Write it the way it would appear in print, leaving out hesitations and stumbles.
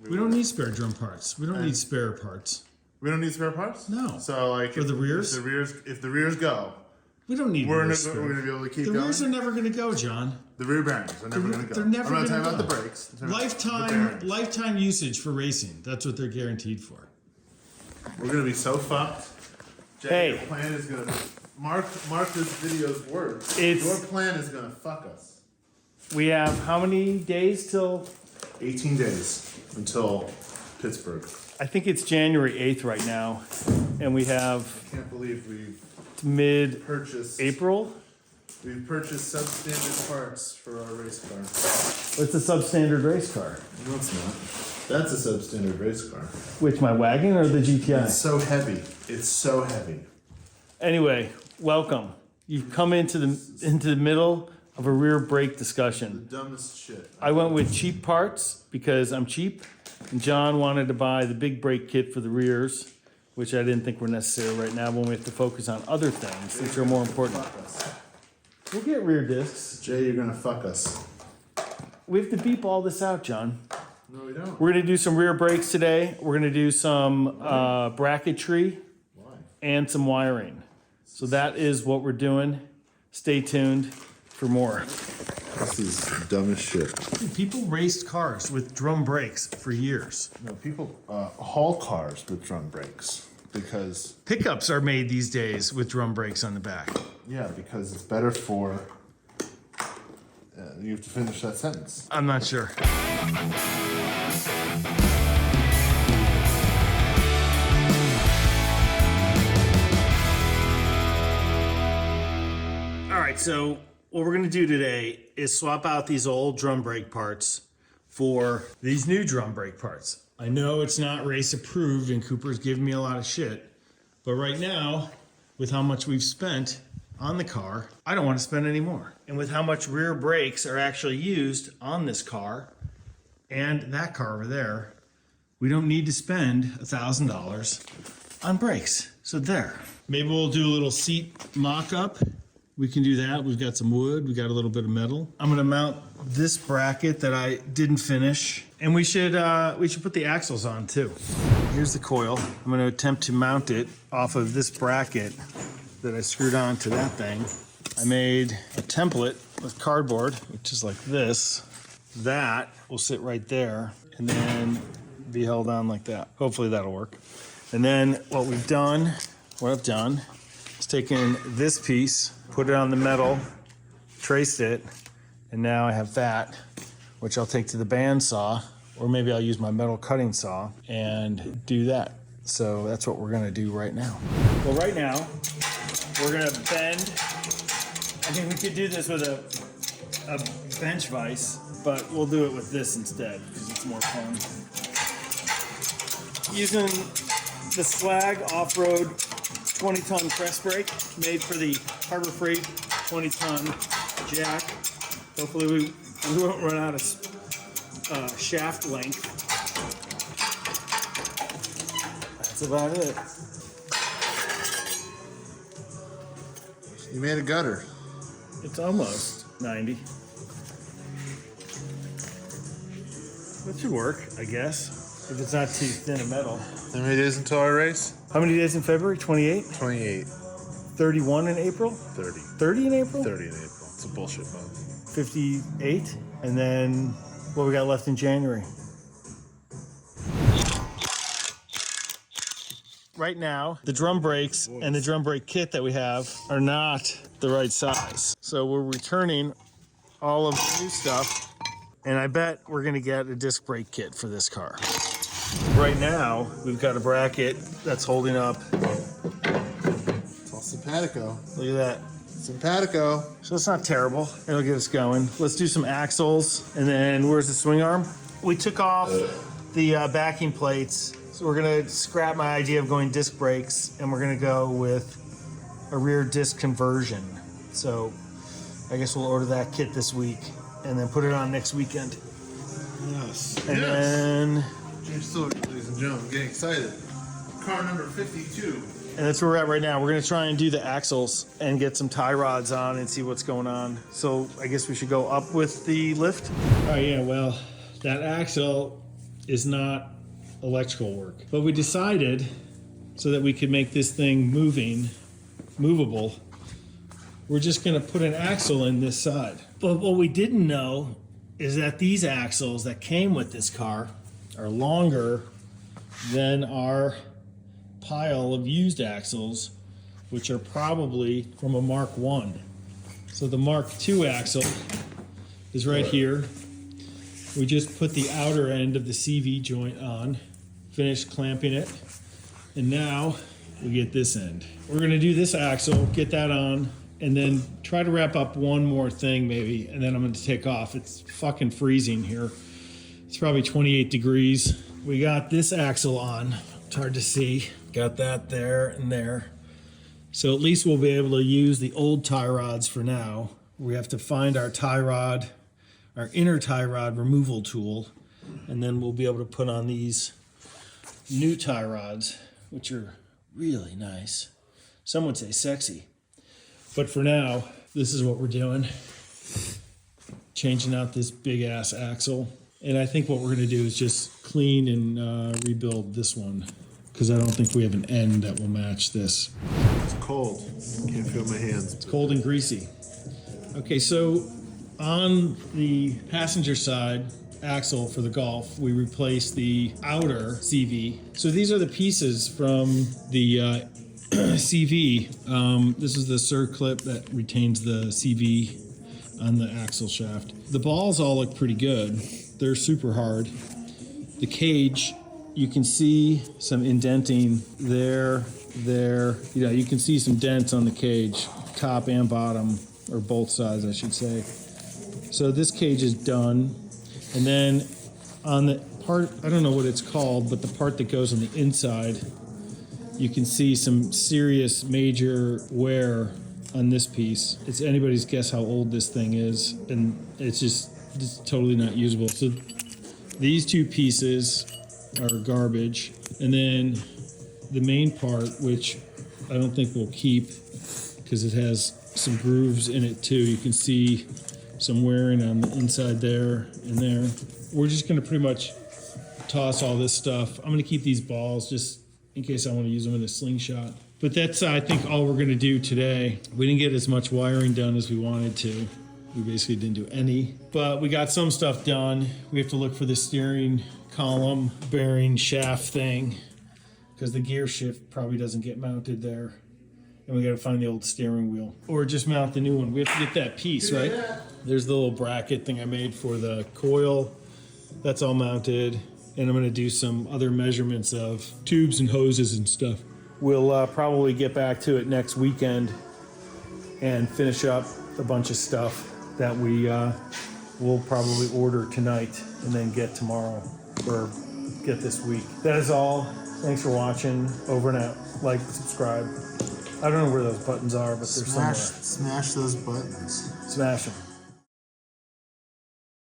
We don't need spare drum parts. We don't need spare parts. We don't need spare parts? No. So like for the rears? If the rears go, we don't need we're rears. gonna be able to keep the going. rears are never gonna go, John. The rear bearings are never gonna go. They're never I'm not gonna talking go. about the brakes. Lifetime usage for racing. That's what they're guaranteed for. We're gonna be so fucked. Jay, Hey. your plan is gonna mark this video's words. It's- Your plan is gonna fuck us. We have how many days till? 18 days until Pittsburgh. I think it's January 8th right now, and we have Can't believe we've mid-April. purchased substandard parts for our race car. What's a substandard race car? No, it's not. That's a substandard race car. Which, my wagon or the GTI? It's so heavy. It's so heavy. Anyway, welcome. You've come into the middle of a rear brake discussion. The dumbest shit. I went with cheap parts because I'm cheap, and John wanted to buy the big brake kit for the rears, which I didn't think were necessary right now when we have to focus on other things which are more important. Fuck us. We'll get rear discs. Jay, you're gonna fuck us. We have to beep all this out, John. No, we don't. We're gonna do some rear brakes today. We're gonna do some bracketry Why? and some wiring. So that is what we're doing. Stay tuned for more. This is dumb as shit. People raced cars with drum brakes for years. No, people haul cars with drum brakes because Pickups are made these days with drum brakes on the back. because it's better for. You have to finish that sentence. I'm not sure. All right, so what we're gonna do today is swap out these old drum brake parts for these new drum brake parts. I know it's not race approved and Cooper's giving me a lot of shit, but right now, with how much we've spent on the car, I don't want to spend any more. And with how much rear brakes are actually used on this car and that car over there, we don't need to spend $1,000 on brakes. So there. Maybe we'll do a little seat mock-up. We can do that. We've got some wood. We got a little bit of metal. I'm gonna mount this bracket that I didn't finish, and we should put the axles on too. Here's the coil. I'm gonna attempt to mount it off of this bracket that I screwed on to that thing. I made a template with cardboard, which is like this. That will sit right there, and then be held on like that. Hopefully that'll work. And then what I've done is taken this piece, put it on the metal, traced it, and now I have that, which I'll take to the bandsaw, or maybe I'll use my metal cutting saw and do that. So that's what we're gonna do right now. Well, right now, we're gonna bend. I think we could do this with a bench vise, but we'll do it with this instead, because it's more fun. Using the Slag Off-Road 20-ton press brake made for the Harbor Freight 20-ton jack. Hopefully we won't run out of shaft length. That's about it. You made a gutter. It's almost 90. That should work, I guess, if it's not too thin of metal. How many days until our race? How many days in February? 28? 28. 31 in April? 30. 30 in April? 30 in April. It's a bullshit month. 58, and then what we got left in January. Right now, the drum brakes and the drum brake kit that we have are not the right size. So we're returning all of the new stuff, and I bet we're gonna get a disc brake kit for this car. Right now, we've got a bracket that's holding up. It's all simpatico. Look at that. Simpatico. So it's not terrible. It'll get us going. Let's do some axles. And then where's the swing arm? We took off the backing plates. So we're gonna scrap my idea of going disc brakes, and we're gonna go with a rear disc conversion. So I guess we'll order that kit this week and then put it on next weekend. Yes. And then, James Stewart, ladies and gentlemen, getting excited. Car number 52. and that's where we're at right now. We're gonna try and do the axles and get some tie rods on and see what's going on. So I guess we should go up with the lift. Oh yeah, well, that axle is not electrical work. But we decided, so that we could make this thing movable, we're just gonna put an axle in this side. But what we didn't know is that these axles that came with this car are longer than our pile of used axles, which are probably from a Mark I. So the Mark II axle is right here. We just put the outer end of the CV joint on, finished clamping it, and now we get this end. We're gonna do this axle, get that on, and then try to wrap up one more thing maybe, and then I'm gonna take off. It's fucking freezing here. It's probably 28 degrees. We got this axle on. It's hard to see. Got that there and there. So at least we'll be able to use the old tie rods for now. We have to find our tie rod, our inner tie rod removal tool, and then we'll be able to put on these new tie rods, which are really nice. Some would say sexy. But for now, this is what we're doing. Changing out this big ass axle. And I think what we're gonna do is just clean and rebuild this one, because I don't think we have an end that will match this. It's cold. Can't feel my hands. It's cold and greasy. Okay, so on the passenger side axle for the Golf, we replaced the outer CV. So these are the pieces from the CV. This is the circlip that retains the CV on the axle shaft. The balls all look pretty good. They're super hard. The cage, you can see some indenting there. You know, you can see some dents on the cage, top and bottom, or both sides, I should say. So this cage is done. And then on the part, I don't know what it's called, but the part that goes on the inside, you can see some serious major wear on this piece. It's anybody's guess how old this thing is, and it's totally not usable. So these two pieces are garbage, and then the main part, which I don't think we'll keep because it has some grooves in it too. You can see some wearing on the inside there and there. We're just gonna pretty much toss all this stuff. I'm gonna keep these balls just in case I want to use them in a slingshot. But that's, I think, all we're gonna do today. We didn't get as much wiring done as we wanted to. We basically didn't do any, but we got some stuff done. We have to look for the steering column bearing shaft thing because the gear shift probably doesn't get mounted there. And we got to find the old steering wheel or just mount the new one. We have to get that piece, right? There's the little bracket thing I made for the coil. That's all mounted. And I'm going to do some other measurements of tubes and hoses and stuff. We'll probably get back to it next weekend and finish up a bunch of stuff that we will probably order tonight and then get tomorrow or get this week. That is all. Thanks for watching. Over and out. Like, subscribe. I don't know where those buttons are, but they're somewhere. Smash those buttons. Smash them.